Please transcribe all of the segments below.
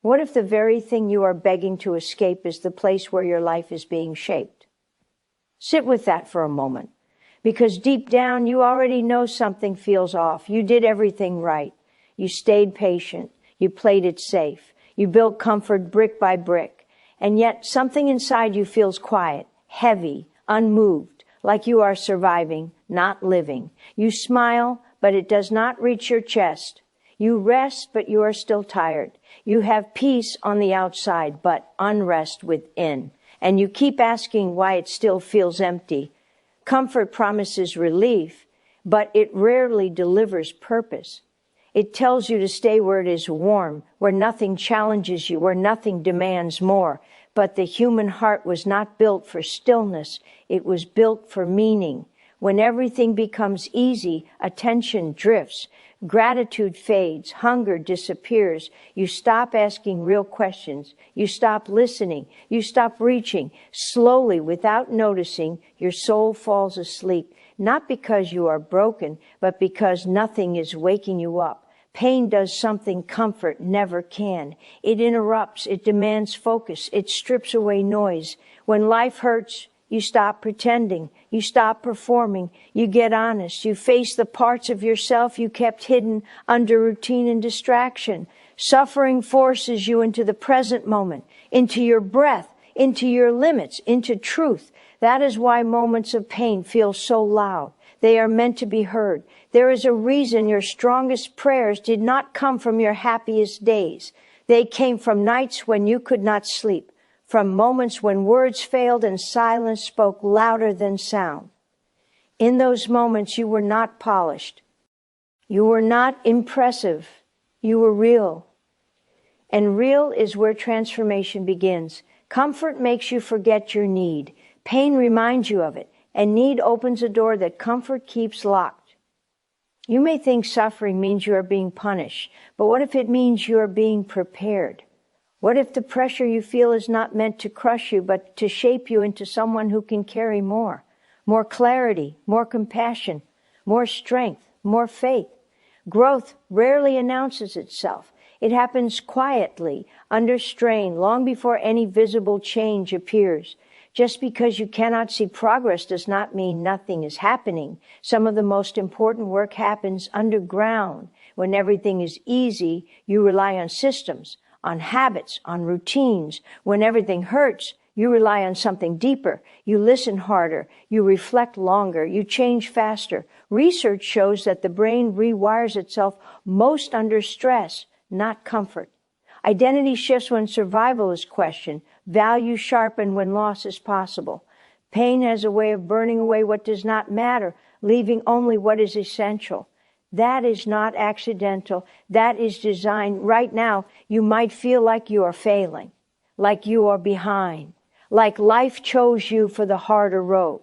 What if the very thing you are begging to escape is the place where your life is being shaped? Sit with that for a moment, because deep down you already know something feels off. You did everything right. You stayed patient. You played it safe. You built comfort brick by brick. And yet something inside you feels quiet, heavy, unmoved, like you are surviving, not living. You smile, but it does not reach your chest. You rest, but you are still tired. You have peace on the outside, but unrest within. And you keep asking why it still feels empty. Comfort promises relief, but it rarely delivers purpose. It tells you to stay where it is warm, where nothing challenges you, where nothing demands more. But the human heart was not built for stillness. It was built for meaning. When everything becomes easy, attention drifts, gratitude fades, hunger disappears. You stop asking real questions. You stop listening. You stop reaching. Slowly, without noticing, your soul falls asleep, not because you are broken, but because nothing is waking you up. Pain does something comfort never can. It interrupts. It demands focus. It strips away noise. When life hurts, you stop pretending. You stop performing. You get honest. You face the parts of yourself you kept hidden under routine and distraction. Suffering forces you into the present moment, into your breath, into your limits, into truth. That is why moments of pain feel so loud. They are meant to be heard. There is a reason your strongest prayers did not come from your happiest days. They came from nights when you could not sleep, from moments when words failed and silence spoke louder than sound. In those moments, you were not polished. You were not impressive. You were real. And real is where transformation begins. Comfort makes you forget your need. Pain reminds you of it. And need opens a door that comfort keeps locked. You may think suffering means you are being punished, but what if it means you are being prepared? What if the pressure you feel is not meant to crush you, but to shape you into someone who can carry more clarity, more compassion, more strength, more faith? Growth rarely announces itself. It happens quietly, under strain, long before any visible change appears. Just because you cannot see progress does not mean nothing is happening. Some of the most important work happens underground. When everything is easy, you rely on systems, on habits, on routines. When everything hurts, you rely on something deeper. You listen harder. You reflect longer. You change faster. Research shows that the brain rewires itself most under stress, not comfort. Identity shifts when survival is questioned. Values sharpen when loss is possible. Pain has a way of burning away what does not matter, leaving only what is essential. That is not accidental. That is design. Right now, you might feel like you are failing, like you are behind, like life chose you for the harder road.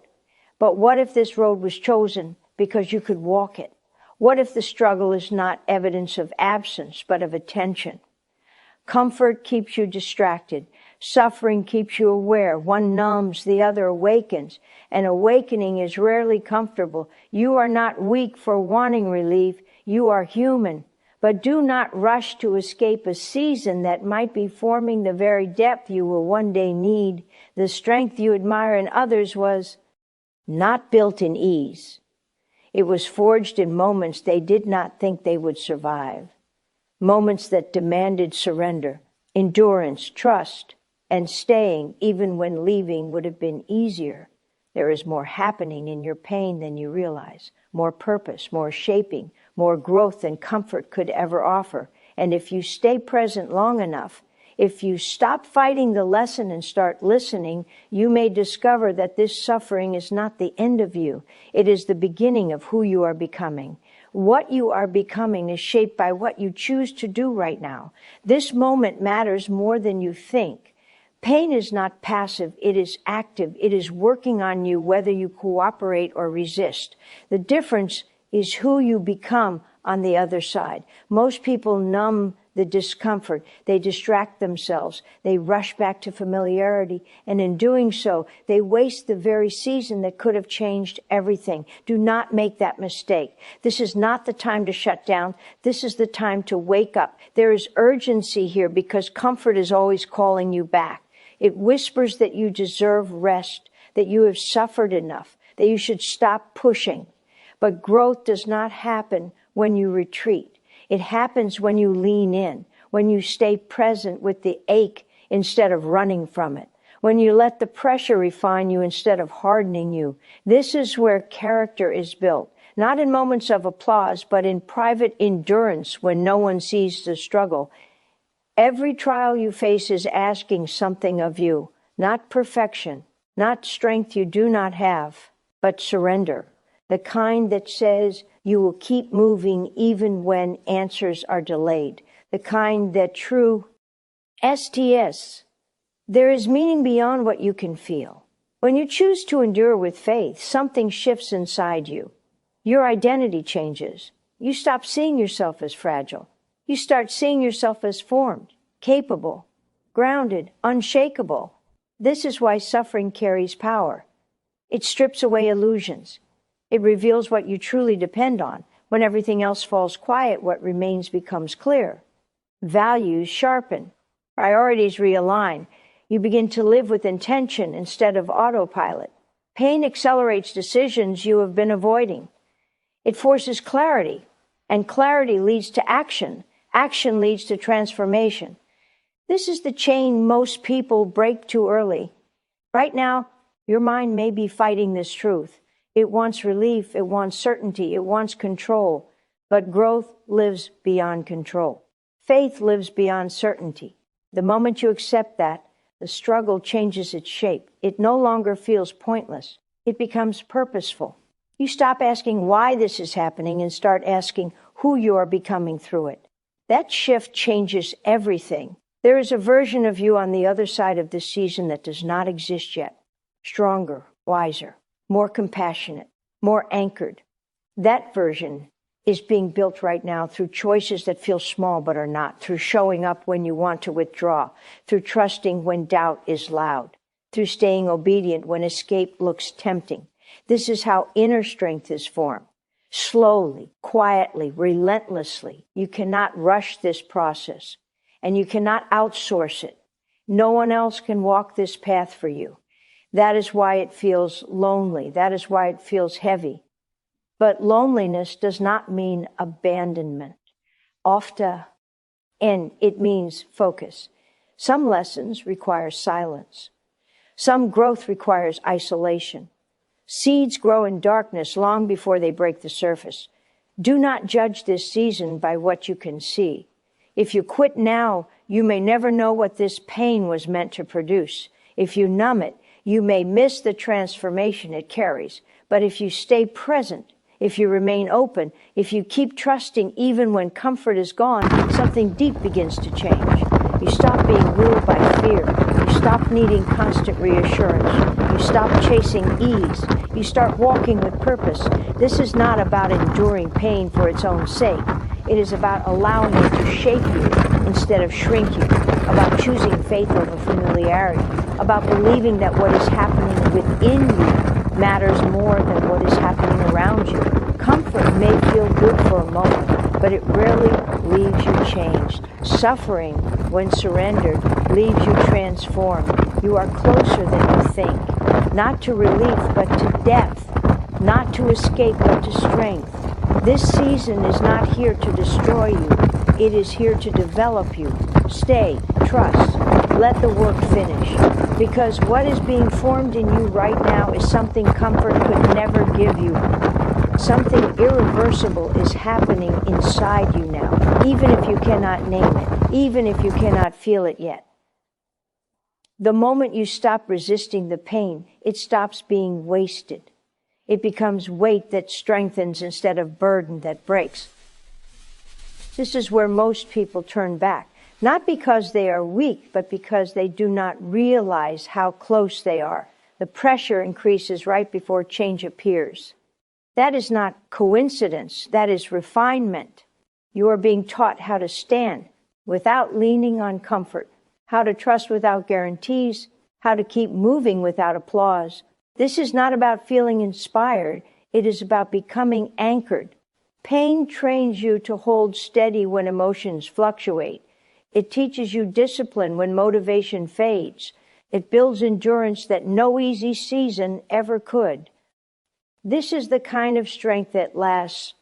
But what if this road was chosen because you could walk it? What if the struggle is not evidence of absence, but of attention? Comfort keeps you distracted. Suffering keeps you aware. One numbs, the other awakens. And awakening is rarely comfortable. You are not weak for wanting relief. You are human. But do not rush to escape a season that might be forming the very depth you will one day need. The strength you admire in others was not built in ease. It was forged in moments they did not think they would survive. Moments that demanded surrender, endurance, trust, and staying even when leaving would have been easier. There is more happening in your pain than you realize, more purpose, more shaping, more growth than comfort could ever offer. And if you stay present long enough, if you stop fighting the lesson and start listening, you may discover that this suffering is not the end of you. It is the beginning of who you are becoming. What you are becoming is shaped by what you choose to do right now. This moment matters more than you think. Pain is not passive, it is active. It is working on you whether you cooperate or resist. The difference is who you become on the other side. Most people numb the discomfort. They distract themselves. They rush back to familiarity. And in doing so, they waste the very season that could have changed everything. Do not make that mistake. This is not the time to shut down. This is the time to wake up. There is urgency here because comfort is always calling you back. It whispers that you deserve rest, that you have suffered enough, that you should stop pushing. But growth does not happen when you retreat. It happens when you lean in, when you stay present with the ache instead of running from it, when you let the pressure refine you instead of hardening you. This is where character is built, not in moments of applause, but in private endurance when no one sees the struggle. Every trial you face is asking something of you, not perfection, not strength you do not have, but surrender. The kind that says you will keep moving even when answers are delayed. The kind that true STS, there is meaning beyond what you can feel. When you choose to endure with faith, something shifts inside you. Your identity changes. You stop seeing yourself as fragile. You start seeing yourself as formed, capable, grounded, unshakable. This is why suffering carries power. It strips away illusions. It reveals what you truly depend on. When everything else falls quiet, what remains becomes clear. Values sharpen. Priorities realign. You begin to live with intention instead of autopilot. Pain accelerates decisions you have been avoiding. It forces clarity, and clarity leads to action. Action leads to transformation. This is the chain most people break too early. Right now, your mind may be fighting this truth. It wants relief, it wants certainty, it wants control. But growth lives beyond control. Faith lives beyond certainty. The moment you accept that, the struggle changes its shape. It no longer feels pointless. It becomes purposeful. You stop asking why this is happening and start asking who you are becoming through it. That shift changes everything. There is a version of you on the other side of this season that does not exist yet. Stronger, wiser, more compassionate, more anchored. That version is being built right now through choices that feel small but are not, through showing up when you want to withdraw, through trusting when doubt is loud, through staying obedient when escape looks tempting. This is how inner strength is formed. Slowly, quietly, relentlessly. You cannot rush this process, and you cannot outsource it. No one else can walk this path for you. That is why it feels lonely. That is why it feels heavy. But loneliness does not mean abandonment. Often, and it means focus. Some lessons require silence. Some growth requires isolation. Seeds grow in darkness long before they break the surface. Do not judge this season by what you can see. If you quit now, you may never know what this pain was meant to produce. If you numb it, you may miss the transformation it carries. But if you stay present, if you remain open, if you keep trusting even when comfort is gone, something deep begins to change. You stop being ruled by fear. You stop needing constant reassurance. You stop chasing ease. You start walking with purpose. This is not about enduring pain for its own sake. It is about allowing it to shape you instead of shrink you, about choosing faith over familiarity, about believing that what is happening within you matters more than what is happening around you. Comfort may feel good for a moment, but it rarely leaves you changed. Suffering, when surrendered, leaves you transformed. You are closer than you think, not to relief, but to depth, not to escape, but to strength. This season is not here to destroy you. It is here to develop you. Stay, trust, let the work finish. Because what is being formed in you right now is something comfort could never give you. Something irreversible is happening inside you now, even if you cannot name it, even if you cannot feel it yet. The moment you stop resisting the pain, it stops being wasted. It becomes weight that strengthens instead of burden that breaks. This is where most people turn back, not because they are weak, but because they do not realize how close they are. The pressure increases right before change appears. That is not coincidence, that is refinement. You are being taught how to stand, without leaning on comfort, how to trust without guarantees, how to keep moving without applause. This is not about feeling inspired. It is about becoming anchored. Pain trains you to hold steady when emotions fluctuate. It teaches you discipline when motivation fades. It builds endurance that no easy season ever could. This is the kind of strength that lasts.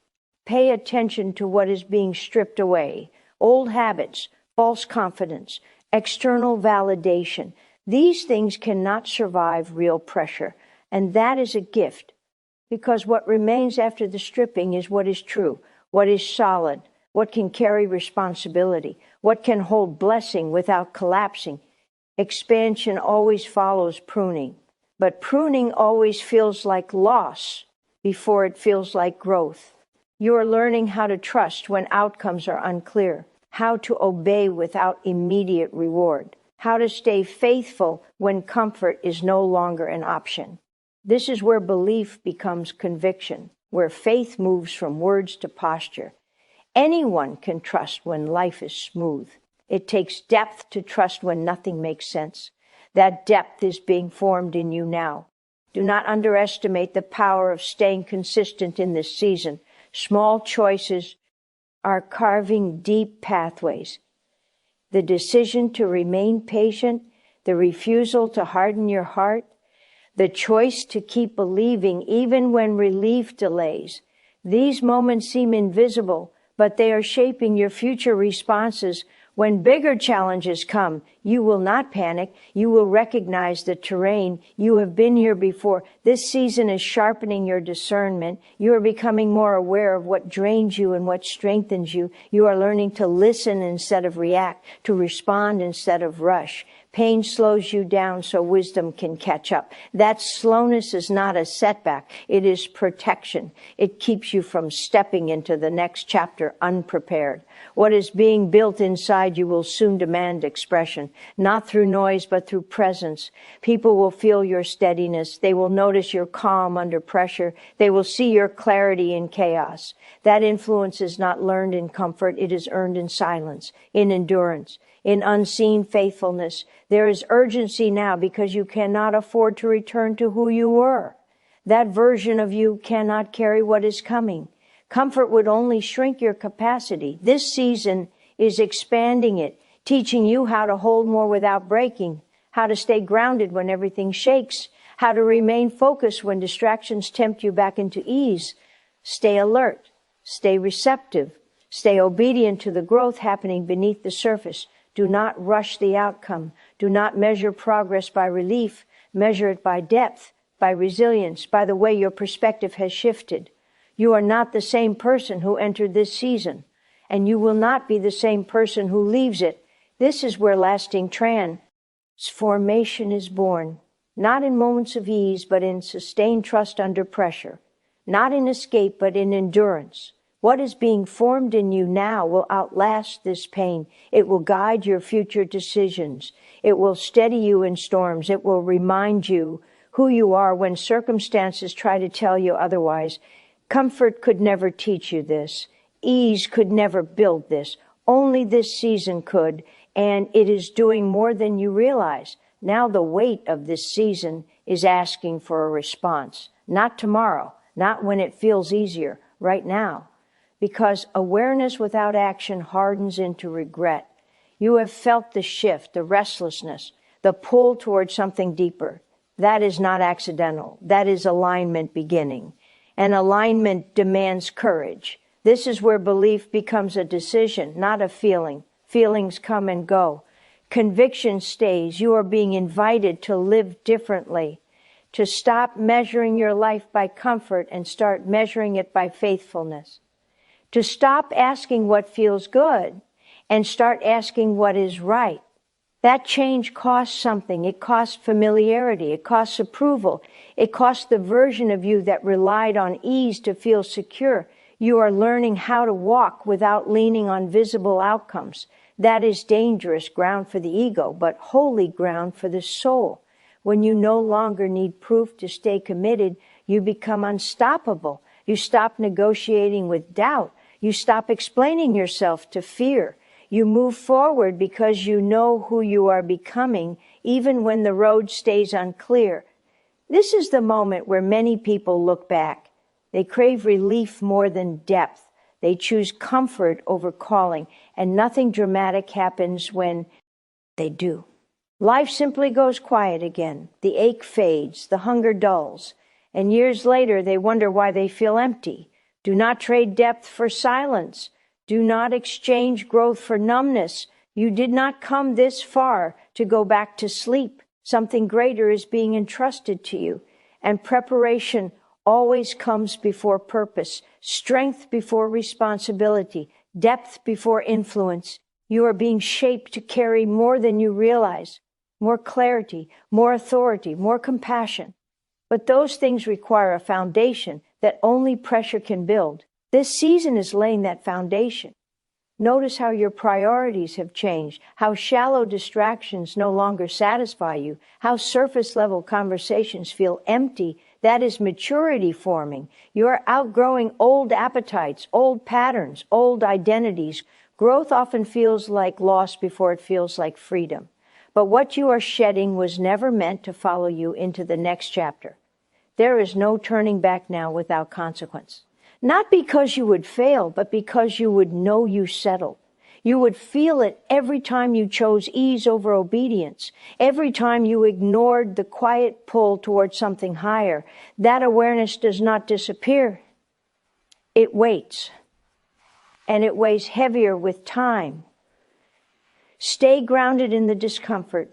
Pay attention to what is being stripped away. Old habits, false confidence, external validation. These things cannot survive real pressure, and that is a gift, because what remains after the stripping is what is true, what is solid, what can carry responsibility, what can hold blessing without collapsing. Expansion always follows pruning, but pruning always feels like loss before it feels like growth. You are learning how to trust when outcomes are unclear, how to obey without immediate reward, how to stay faithful when comfort is no longer an option. This is where belief becomes conviction, where faith moves from words to posture. Anyone can trust when life is smooth. It takes depth to trust when nothing makes sense. That depth is being formed in you now. Do not underestimate the power of staying consistent in this season. Small choices are carving deep pathways. The decision to remain patient, the refusal to harden your heart, the choice to keep believing even when relief delays. These moments seem invisible, but they are shaping your future responses. When bigger challenges come, you will not panic. You will recognize the terrain. You have been here before. This season is sharpening your discernment. You are becoming more aware of what drains you and what strengthens you. You are learning to listen instead of react, to respond instead of rush. Pain slows you down so wisdom can catch up. That slowness is not a setback. It is protection. It keeps you from stepping into the next chapter unprepared. What is being built inside you will soon demand expression, not through noise, but through presence. People will feel your steadiness. They will notice your calm under pressure. They will see your clarity in chaos. That influence is not learned in comfort. It is earned in silence, in endurance, in unseen faithfulness. There is urgency now because you cannot afford to return to who you were. That version of you cannot carry what is coming. Comfort would only shrink your capacity. This season is expanding it, teaching you how to hold more without breaking, how to stay grounded when everything shakes, how to remain focused when distractions tempt you back into ease. Stay alert, stay receptive, stay obedient to the growth happening beneath the surface. Do not rush the outcome. Do not measure progress by relief. Measure it by depth, by resilience, by the way your perspective has shifted. You are not the same person who entered this season, and you will not be the same person who leaves it. This is where lasting transformation is born, not in moments of ease, but in sustained trust under pressure, not in escape, but in endurance. What is being formed in you now will outlast this pain. It will guide your future decisions. It will steady you in storms. It will remind you who you are when circumstances try to tell you otherwise. Comfort could never teach you this. Ease could never build this. Only this season could, and it is doing more than you realize. Now the weight of this season is asking for a response. Not tomorrow, not when it feels easier, right now. Because awareness without action hardens into regret. You have felt the shift, the restlessness, the pull towards something deeper. That is not accidental. That is alignment beginning. And alignment demands courage. This is where belief becomes a decision, not a feeling. Feelings come and go. Conviction stays. You are being invited to live differently, to stop measuring your life by comfort and start measuring it by faithfulness. To stop asking what feels good and start asking what is right. That change costs something. It costs familiarity. It costs approval. It costs the version of you that relied on ease to feel secure. You are learning how to walk without leaning on visible outcomes. That is dangerous ground for the ego, but holy ground for the soul. When you no longer need proof to stay committed, you become unstoppable. You stop negotiating with doubt. You stop explaining yourself to fear. You move forward because you know who you are becoming, even when the road stays unclear. This is the moment where many people look back. They crave relief more than depth. They choose comfort over calling, and nothing dramatic happens when they do. Life simply goes quiet again. The ache fades, the hunger dulls, and years later they wonder why they feel empty. Do not trade depth for silence. Do not exchange growth for numbness. You did not come this far to go back to sleep. Something greater is being entrusted to you, and preparation always comes before purpose, strength before responsibility, depth before influence. You are being shaped to carry more than you realize, more clarity, more authority, more compassion. But those things require a foundation that only pressure can build. This season is laying that foundation. Notice how your priorities have changed, how shallow distractions no longer satisfy you, how surface-level conversations feel empty. That is maturity forming. You are outgrowing old appetites, old patterns, old identities. Growth often feels like loss before it feels like freedom. But what you are shedding was never meant to follow you into the next chapter. There is no turning back now without consequence. Not because you would fail, but because you would know you settled. You would feel it every time you chose ease over obedience, every time you ignored the quiet pull towards something higher. That awareness does not disappear. It waits, and it weighs heavier with time. Stay grounded in the discomfort.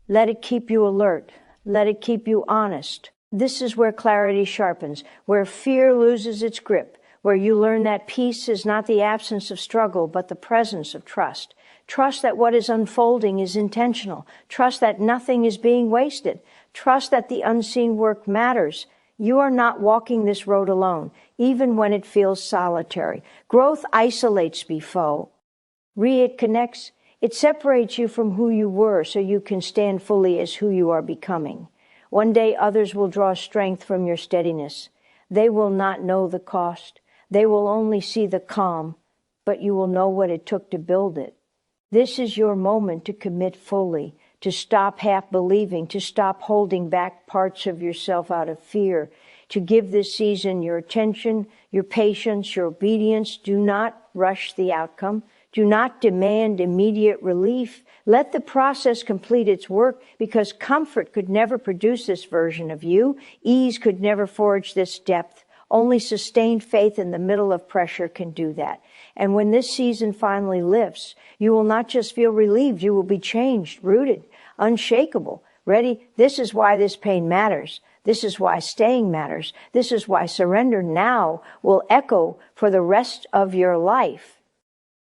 Let it keep you alert. Let it keep you honest. This is where clarity sharpens, where fear loses its grip, where you learn that peace is not the absence of struggle, but the presence of trust. Trust that what is unfolding is intentional. Trust that nothing is being wasted. Trust that the unseen work matters. You are not walking this road alone, even when it feels solitary. Growth isolates before. It connects. It separates you from who you were so you can stand fully as who you are becoming. One day others will draw strength from your steadiness. They will not know the cost. They will only see the calm, but you will know what it took to build it. This is your moment to commit fully, to stop half believing, to stop holding back parts of yourself out of fear, to give this season your attention, your patience, your obedience. Do not rush the outcome. Do not demand immediate relief. Let the process complete its work, because comfort could never produce this version of you. Ease could never forge this depth. Only sustained faith in the middle of pressure can do that. And when this season finally lifts, you will not just feel relieved, you will be changed, rooted, unshakable, ready. This is why this pain matters. This is why staying matters. This is why surrender now will echo for the rest of your life.